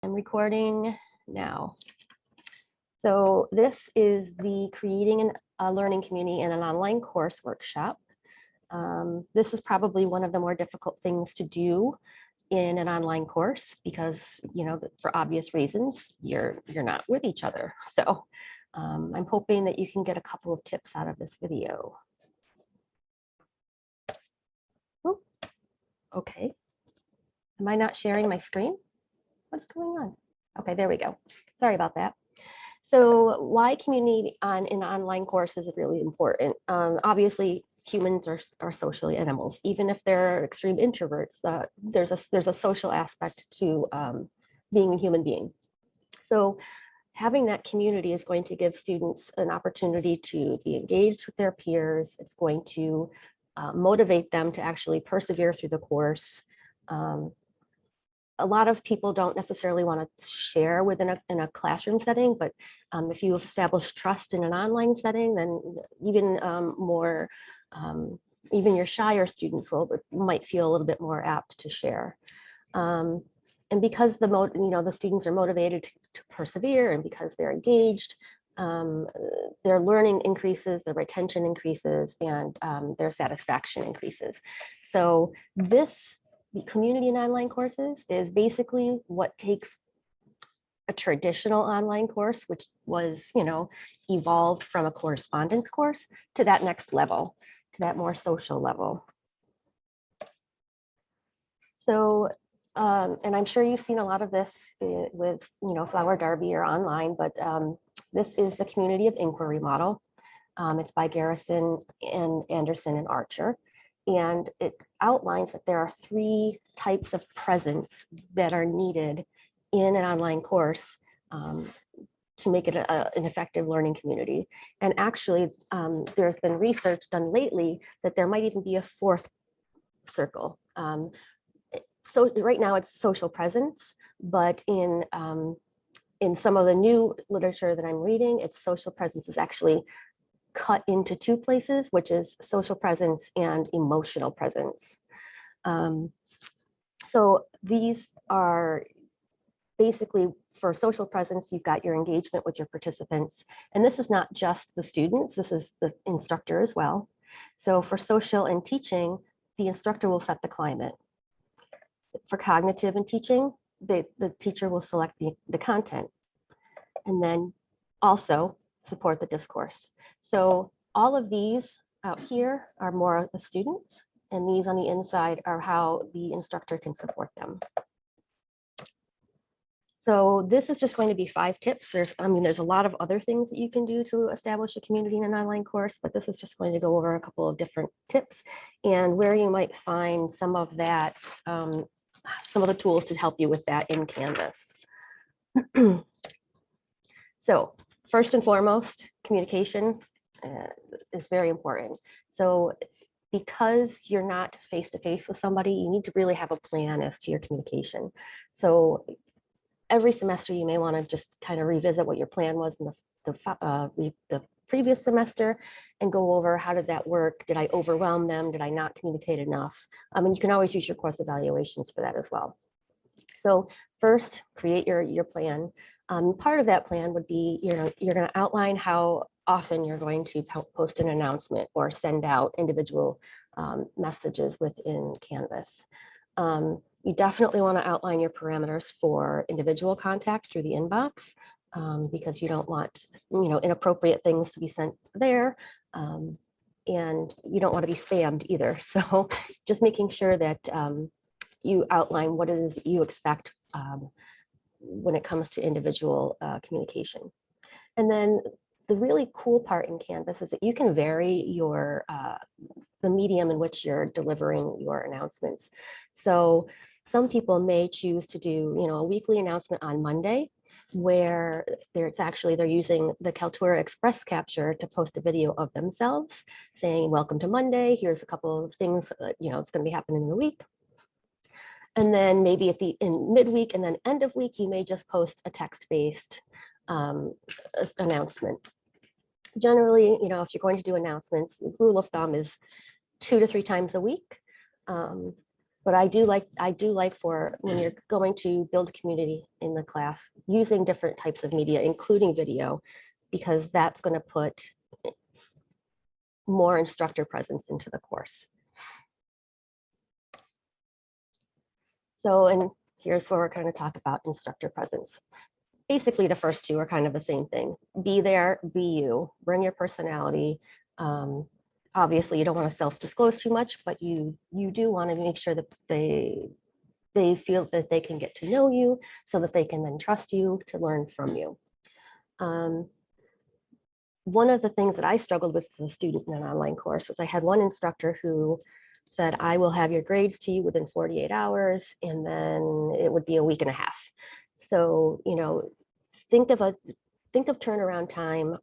I'm recording now. So this is the creating a learning community in an online course workshop. This is probably one of the more difficult things to do in an online course because, you know, for obvious reasons, you're not with each other. So I'm hoping that you can get a couple of tips out of this video. Oh, okay. Am I not sharing my screen? What's going on? Okay, there we go. Sorry about that. So why community in online courses is really important. Obviously, humans are social animals. Even if they're extreme introverts, there's a social aspect to being a human being. So having that community is going to give students an opportunity to be engaged with their peers. It's going to motivate them to actually persevere through the course. A lot of people don't necessarily want to share within a classroom setting, but if you establish trust in an online setting, then even even your shyer students might feel a little bit more apt to share. And because the students are motivated to persevere, and because they're engaged, their learning increases, their retention increases, and their satisfaction increases. So this community in online courses is basically what takes a traditional online course, which was, evolved from a correspondence course, to that next level, to that more social level. So, and I'm sure you've seen a lot of this with, Flower Derby or online, but this is the Community of Inquiry model. It's by Garrison and Anderson and Archer. And it outlines that there are 3 types of presence that are needed in an online course to make it an effective learning community. And actually, there's been research done lately that there might even be a 4th circle. So right now it's social presence, but in some of the new literature that I'm reading, it's social presence is actually cut into 2 places, which is social presence and emotional presence. So these are basically, for social presence, you've got your engagement with your participants. And this is not just the students, this is the instructor as well. So for social and teaching, the instructor will set the climate. For cognitive and teaching, the teacher will select the content. And then also support the discourse. So all of these out here are more the students, and these on the inside are how the instructor can support them. So this is just going to be 5 tips. There's a lot of other things that you can do to establish a community in an online course, but this is just going to go over a couple of different tips and where you might find some of that, some of the tools to help you with that in Canvas. So first and foremost, communication is very important. So because you're not face-to-face with somebody, you need to really have a plan as to your communication. So every semester, you may want to just kind of revisit what your plan was in the previous semester and go over how did that work? Did I overwhelm them? Did I not communicate enough? And you can always use your course evaluations for that as well. So first, create your plan. Part of that plan would be, you're going to outline how often you're going to post an announcement or send out individual messages within Canvas. You definitely want to outline your parameters for individual contact through the inbox because you don't want, inappropriate things to be sent there. And you don't want to be spammed either. So just making sure that you outline what it is that you expect when it comes to individual communication. And then the really cool part in Canvas is that you can vary the medium in which you're delivering your announcements. So some people may choose to do, a weekly announcement on Monday, where they're using the Kaltura Express Capture to post a video of themselves saying, welcome to Monday, here's a couple of things, it's going to be happening in the week. And then maybe in midweek and then end of week, you may just post a text-based announcement. Generally, if you're going to do announcements, the rule of thumb is 2 to 3 times a week. But I do like for when you're going to build community in the class, using different types of media, including video, because that's going to put more instructor presence into the course. So, and here's where we're going to talk about instructor presence. Basically, the first two are kind of the same thing. Be there, be you, bring your personality. Obviously, you don't want to self-disclose too much, but you do want to make sure that they feel that they can get to know you so that they can then trust you to learn from you. One of the things that I struggled with as a student in an online course was I had one instructor who said, I will have your grades to you within 48 hours, and then it would be a week and a half. So, you know, think of turnaround time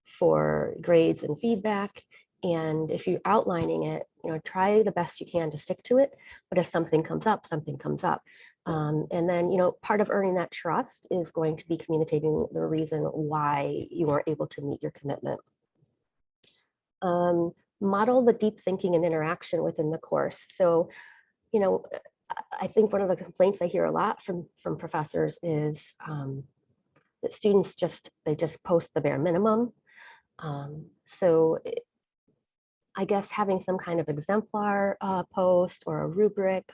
for grades and feedback. And if you're outlining it, you know, try the best you can to stick to it. But if something comes up, something comes up. And then, you know, part of earning that trust is going to be communicating the reason why you weren't able to meet your commitment. Model the deep thinking and interaction within the course. So, you know, I think one of the complaints I hear a lot from professors is that students just post the bare minimum. So I guess having some kind of exemplar post or a rubric,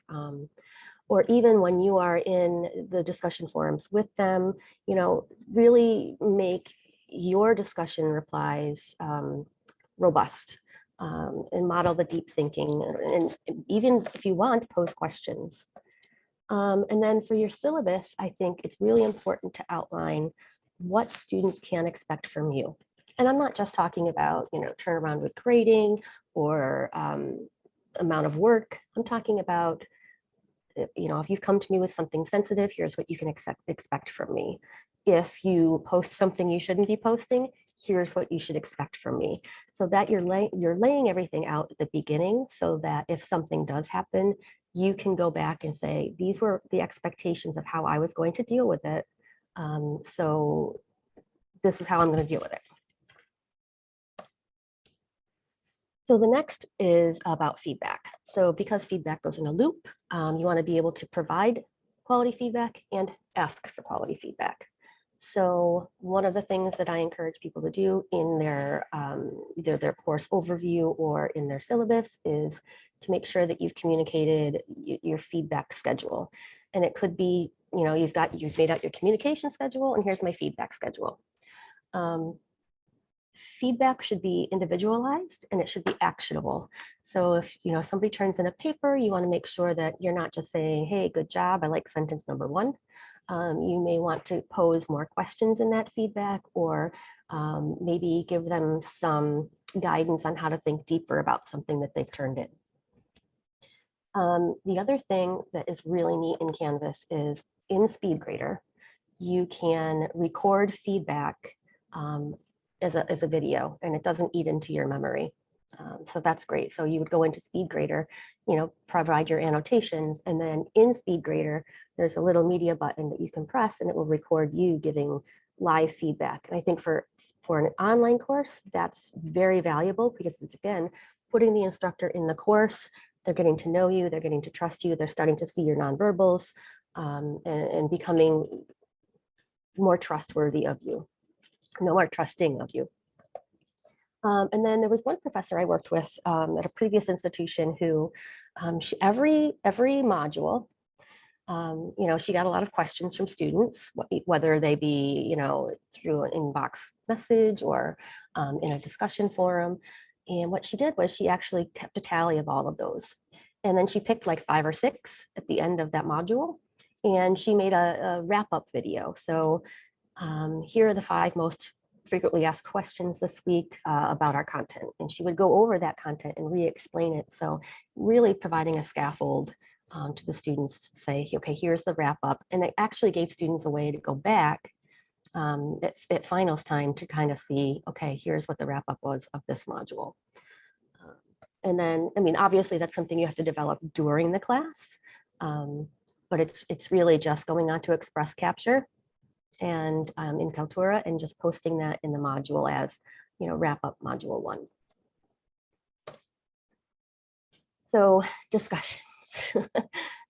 or even when you are in the discussion forums with them, you know, really make your discussion replies robust, and model the deep thinking, and even if you want, pose questions. And then for your syllabus, I think it's really important to outline what students can expect from you. And I'm not just talking about, you know, turnaround with grading or amount of work. I'm talking about, you know, if you've come to me with something sensitive, here's what you can expect from me. If you post something you shouldn't be posting, here's what you should expect from me. So that you're laying everything out at the beginning, so that if something does happen, you can go back and say, these were the expectations of how I was going to deal with it. So this is how I'm going to deal with it. So the next is about feedback. So because feedback goes in a loop, you want to be able to provide quality feedback and ask for quality feedback. So one of the things that I encourage people to do in their either their course overview or in their syllabus is to make sure that you've communicated your feedback schedule. And it could be, you know, you've made out your communication schedule, and here's my feedback schedule. Feedback should be individualized and it should be actionable. So if, you know, somebody turns in a paper, you want to make sure that you're not just saying, hey, good job, I like sentence number 1. You may want to pose more questions in that feedback, or maybe give them some guidance on how to think deeper about something that they've turned in. The other thing that is really neat in Canvas is in SpeedGrader, you can record feedback as a video, and it doesn't eat into your memory. So that's great. So you would go into SpeedGrader, you know, provide your annotations, and then in SpeedGrader, there's a little media button that you can press, and it will record you giving live feedback. And I think for an online course, that's very valuable, because it's, again, putting the instructor in the course. They're getting to know you, they're getting to trust you, they're starting to see your nonverbals, and becoming more trustworthy of you, more trusting of you. And then there was one professor I worked with at a previous institution who every module, you know, she got a lot of questions from students, whether they be, you know, through an inbox message or in a discussion forum. And what she did was she actually kept a tally of all of those. And then she picked like 5 or 6 at the end of that module, and she made a wrap-up video. So here are the 5 most frequently asked questions this week about our content. And she would go over that content and re-explain it. So really providing a scaffold to the students to say, okay, here's the wrap up. And it actually gave students a way to go back at finals time to kind of see, okay, here's what the wrap up was of this module. And then, I mean, obviously that's something you have to develop during the class, but it's really just going on to Express Capture and in Kaltura and just posting that in the module as, you know, wrap up module 1. So discussions.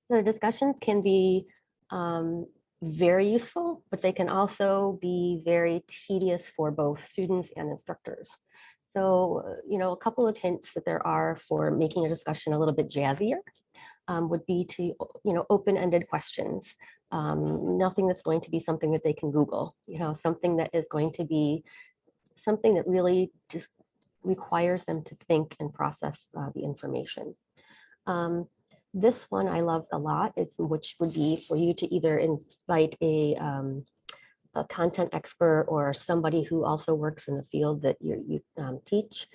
So discussions can be very useful, but they can also be very tedious for both students and instructors. So, a couple of hints that there are for making a discussion a little bit jazzier would be to, open-ended questions. Nothing that's going to be something that they can Google, something that is going to be something that really just requires them to think and process the information. This one I loved a lot, which would be for you to either invite a content expert or somebody who also works in the field that you teach,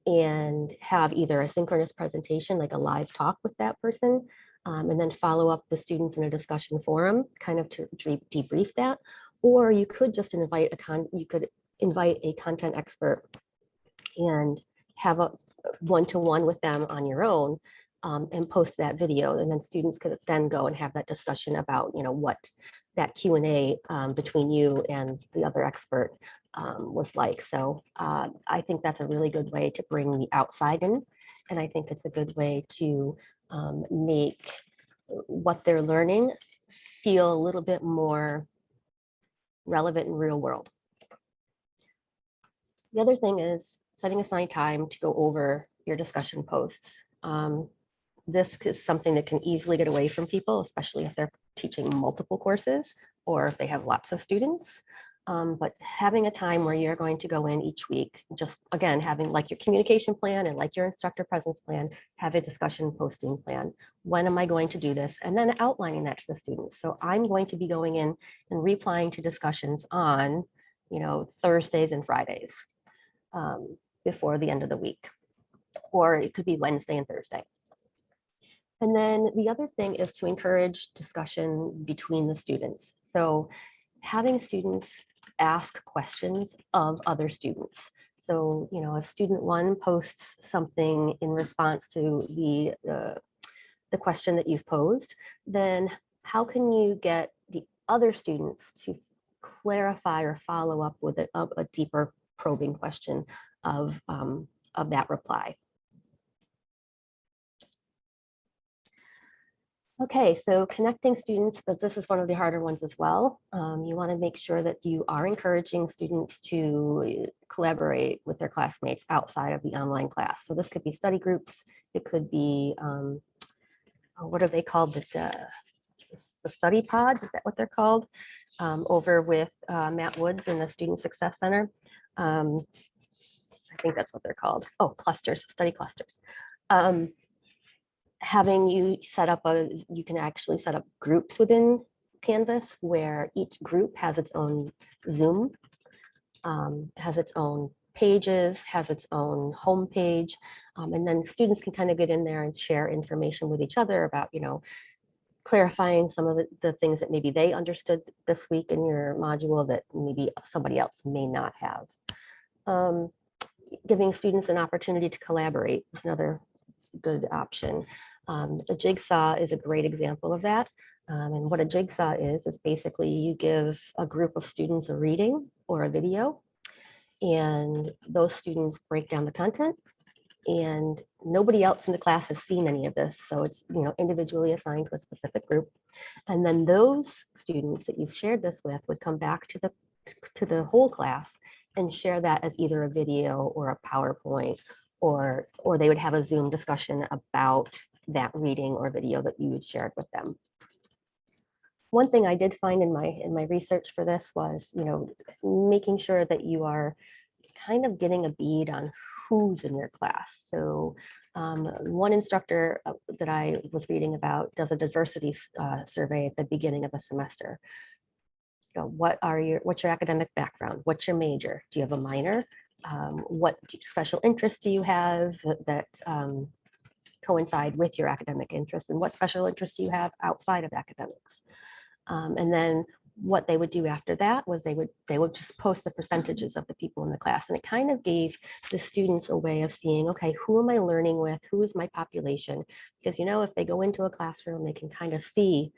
and have either a synchronous presentation, like a live talk with that person, and then follow up with students in a discussion forum, kind of to debrief that. Or you could just invite a content expert and have a one-to-one with them on your own, and post that video, and then students could then go and have that discussion about what that Q&A between you and the other expert was like. So I think that's a really good way to bring the outside in, and I think it's a good way to make what they're learning feel a little bit more relevant in real world. The other thing is setting aside time to go over your discussion posts. This is something that can easily get away from people, especially if they're teaching multiple courses or if they have lots of students. But having a time where you're going to go in each week, just again, having like your communication plan and like your instructor presence plan, have a discussion posting plan. When am I going to do this? And then outlining that to the students. So I'm going to be going in and replying to discussions on, Thursdays and Fridays before the end of the week, or it could be Wednesday and Thursday. And then the other thing is to encourage discussion between the students. So having students ask questions of other students. So, if student one posts something in response to the question that you've posed, then how can you get the other students to clarify or follow up with a deeper probing question of that reply? Okay, so connecting students, but this is one of the harder ones as well. You want to make sure that you are encouraging students to collaborate with their classmates outside of the online class. So this could be study groups. It could be, what are they called? The study pods, is that what they're called? Over with Matt Woods in the Student Success Center. I think that's what they're called. Oh, clusters, study clusters. Having you you can actually set up groups within Canvas where each group has its own Zoom, has its own pages, has its own home page, and then students can kind of get in there and share information with each other about, clarifying some of the things that maybe they understood this week in your module that maybe somebody else may not have. Giving students an opportunity to collaborate is another good option. The jigsaw is a great example of that. And what a jigsaw is basically you give a group of students a reading or a video, and those students break down the content, and nobody else in the class has seen any of this. So it's, individually assigned to a specific group. And then those students that you've shared this with would come back to the whole class and share that as either a video or a PowerPoint, or they would have a Zoom discussion about that reading or video that you had shared with them. One thing I did find in my research for this was, making sure that you are kind of getting a bead on who's in your class. So one instructor that I was reading about does a diversity survey at the beginning of a semester. What's your academic background? What's your major? Do you have a minor? What special interests do you have that coincide with your academic interests, and what special interests do you have outside of academics? And then what they would do after that was they would just post the percentages of the people in the class, and it kind of gave the students a way of seeing, okay, who am I learning with? Who is my population? Because if they go into a classroom, they can kind of see,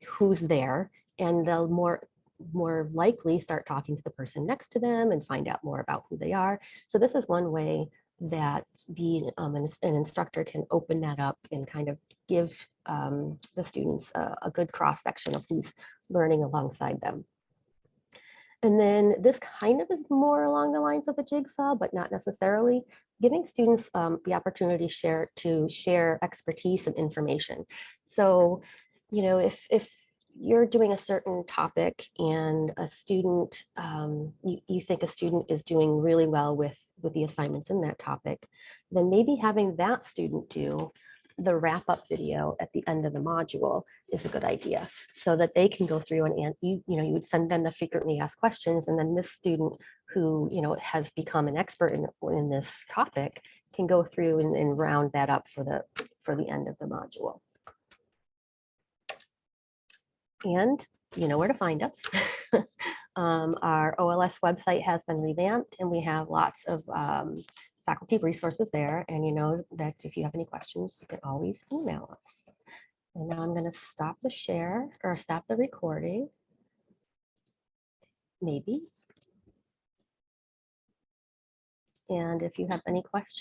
who's there, and they'll more likely start talking to the person next to them and find out more about who they are. So this is one way that an instructor can open that up and kind of give the students a good cross section of who's learning alongside them. And then this kind of is more along the lines of the jigsaw, but not necessarily, giving students the opportunity to share expertise and information. So, if you're doing a certain topic and a student, you think a student is doing really well with the assignments in that topic, then maybe having that student do the wrap-up video at the end of the module is a good idea, so that they can go through and you would send them the frequently asked questions, and then this student who has become an expert in this topic can go through and round that up for the end of the module. And you know where to find us. Our OLS website has been revamped, and we have lots of faculty resources there. And you know that if you have any questions, you can always email us. And now I'm going to stop the share or stop the recording. Maybe. And if you have any questions,